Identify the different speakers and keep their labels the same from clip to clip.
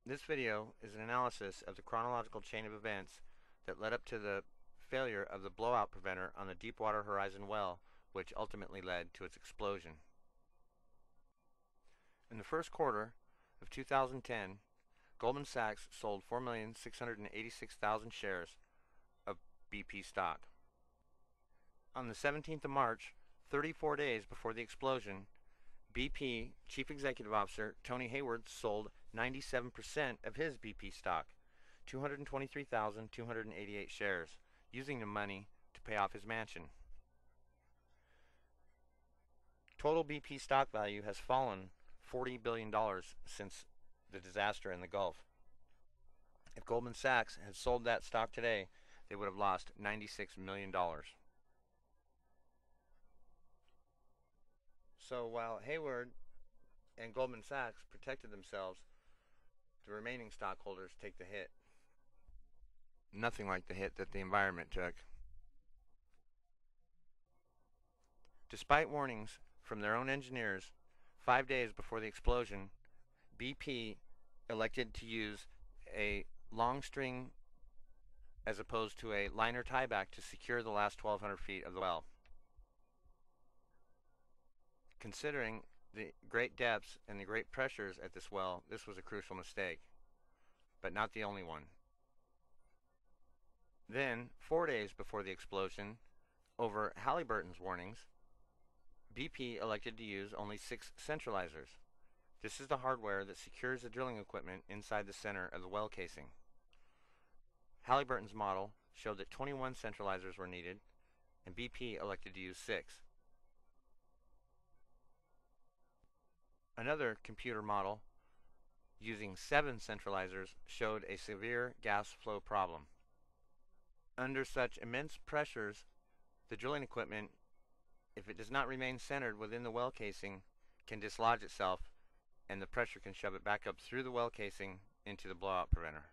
Speaker 1: This video is an analysis of the chronological chain of events that led up to the failure of the blowout preventer on the Deepwater Horizon well, which ultimately led to its explosion. In the first quarter of 2010, Goldman Sachs sold 4,686,000 shares of BP stock. On the 17th of March, 34 days before the explosion, BP Chief Executive Officer Tony Hayward sold 97% of his BP stock, 223,288 shares, using the money to pay off his mansion. Total BP stock value has fallen $40 billion since the disaster in the Gulf. If Goldman Sachs had sold that stock today, they would have lost $96 million. So while Hayward and Goldman Sachs protected themselves, the remaining stockholders take the hit. Nothing like the hit that the environment took. Despite warnings from their own engineers, 5 days before the explosion, BP elected to use a long string as opposed to a liner tieback to secure the last 1,200 feet of the well. Considering the great depths and the great pressures at this well, this was a crucial mistake, but not the only one. Then, 4 days before the explosion, over Halliburton's warnings, BP elected to use only 6 centralizers. This is the hardware that secures the drilling equipment inside the center of the well casing. Halliburton's model showed that 21 centralizers were needed, and BP elected to use 6. Another computer model using 7 centralizers showed a severe gas flow problem. Under such immense pressures, the drilling equipment, if it does not remain centered within the well casing, can dislodge itself, and the pressure can shove it back up through the well casing into the blowout preventer.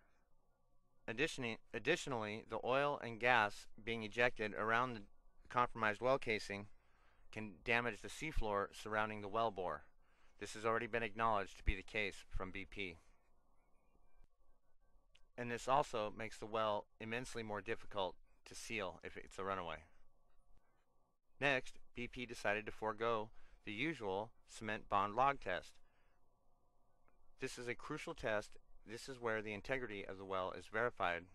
Speaker 1: Additionally, the oil and gas being ejected around the compromised well casing can damage the seafloor surrounding the well bore. This has already been acknowledged to be the case from BP. And this also makes the well immensely more difficult to seal if it's a runaway. Next, BP decided to forego the usual cement bond log test. This is a crucial test. This is where the integrity of the well is verified.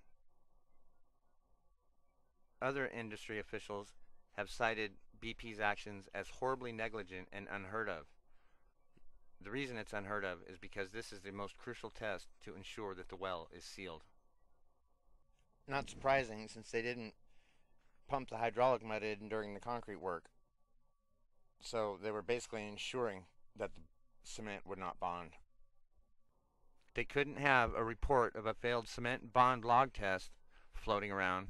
Speaker 1: Other industry officials have cited BP's actions as horribly negligent and unheard of. The reason it's unheard of is because this is the most crucial test to ensure that the well is sealed. Not surprising, since they didn't pump the hydraulic mud in during the concrete work. So they were basically ensuring that the cement would not bond. They couldn't have a report of a failed cement bond log test floating around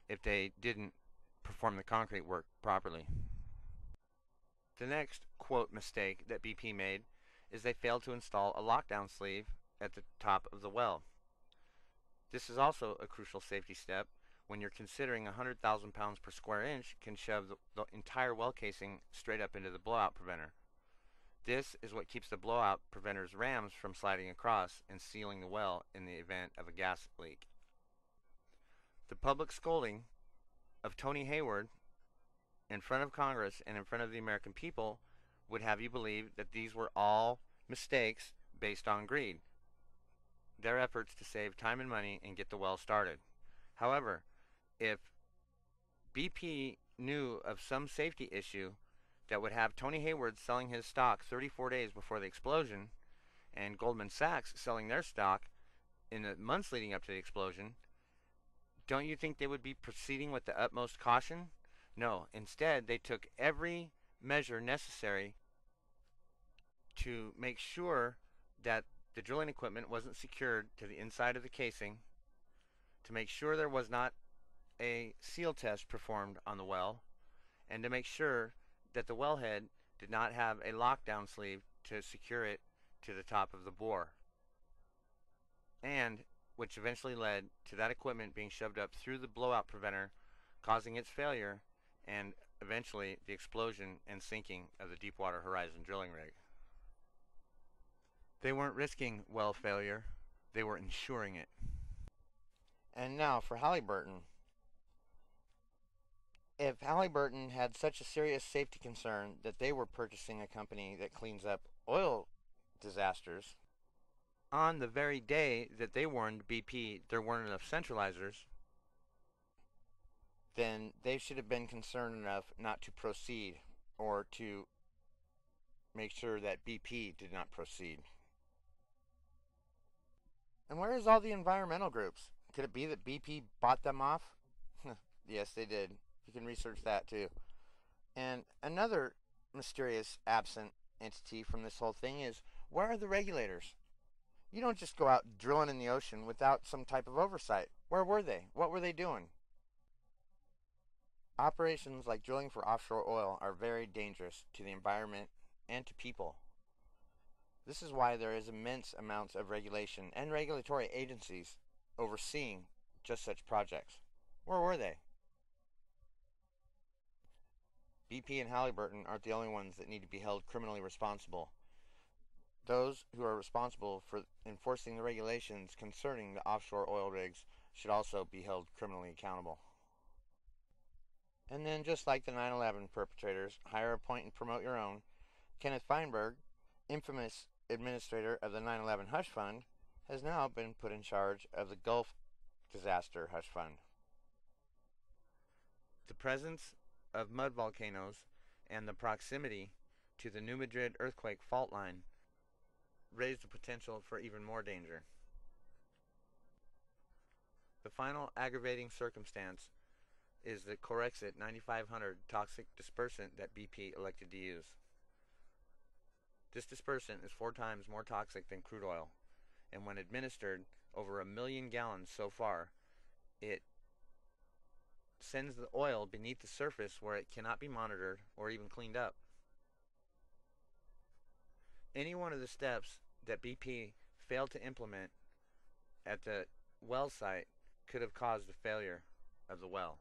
Speaker 1: if they didn't perform the concrete work properly. The next, quote, mistake that BP made is they failed to install a lockdown sleeve at the top of the well. This is also a crucial safety step when you're considering 100,000 pounds per square inch can shove the entire well casing straight up into the blowout preventer. This is what keeps the blowout preventer's rams from sliding across and sealing the well in the event of a gas leak. The public scolding of Tony Hayward in front of Congress and in front of the American people would have you believe that these were all mistakes based on greed, their efforts to save time and money and get the well started. However, if BP knew of some safety issue that would have Tony Hayward selling his stock 34 days before the explosion and Goldman Sachs selling their stock in the months leading up to the explosion, don't you think they would be proceeding with the utmost caution? No, instead they took every measure necessary to make sure that the drilling equipment wasn't secured to the inside of the casing, to make sure there was not a seal test performed on the well, and to make sure that the wellhead did not have a lockdown sleeve to secure it to the top of the bore, and which eventually led to that equipment being shoved up through the blowout preventer, causing its failure and eventually the explosion and sinking of the Deepwater Horizon drilling rig. They weren't risking well failure. They were ensuring it.
Speaker 2: And now for Halliburton. If Halliburton had such a serious safety concern that they were purchasing a company that cleans up oil disasters,
Speaker 1: On the very day that they warned BP there weren't enough centralizers,
Speaker 2: then they should have been concerned enough not to proceed or to make sure that BP did not proceed. And where is all the environmental groups? Could it be that BP bought them off? Yes, they did. You can research that too. And another mysterious absent entity from this whole thing is, where are the regulators? You don't just go out drilling in the ocean without some type of oversight. Where were they? What were they doing? Operations like drilling for offshore oil are very dangerous to the environment and to people. This is why there is immense amounts of regulation and regulatory agencies overseeing just such projects. Where were they? BP and Halliburton aren't the only ones that need to be held criminally responsible. Those who are responsible for enforcing the regulations concerning the offshore oil rigs should also be held criminally accountable. And then, just like the 9/11 perpetrators, hire, appoint, and promote your own, Kenneth Feinberg, infamous administrator of the 9/11 Hush Fund, has now been put in charge of the Gulf Disaster Hush Fund.
Speaker 1: the presence of mud volcanoes and the proximity to the New Madrid earthquake fault line raised the potential for even more danger. The final aggravating circumstance is the Corexit 9500 toxic dispersant that BP elected to use. This dispersant is 4 times more toxic than crude oil, and when administered over 1 million gallons so far, it sends the oil beneath the surface where it cannot be monitored or even cleaned up. Any one of the steps that BP failed to implement at the well site could have caused the failure of the well.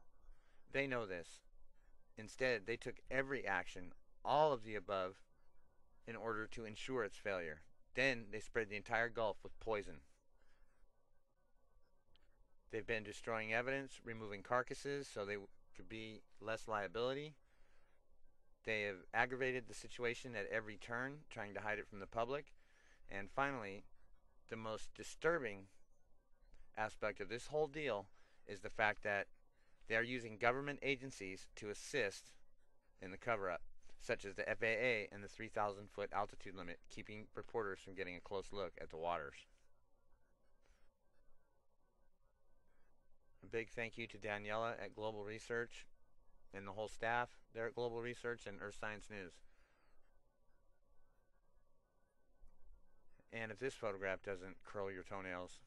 Speaker 1: They know this. Instead, they took every action, all of the above, in order to ensure its failure. Then they spread the entire Gulf with poison. They've been destroying evidence, removing carcasses so there could be less liability. They have aggravated the situation at every turn, trying to hide it from the public. And finally, the most disturbing aspect of this whole deal is the fact that they are using government agencies to assist in the cover-up, such as the FAA and the 3,000-foot altitude limit, keeping reporters from getting a close look at the waters. A big thank you to Daniela at Global Research and the whole staff there at Global Research and Earth Science News. And if this photograph doesn't curl your toenails,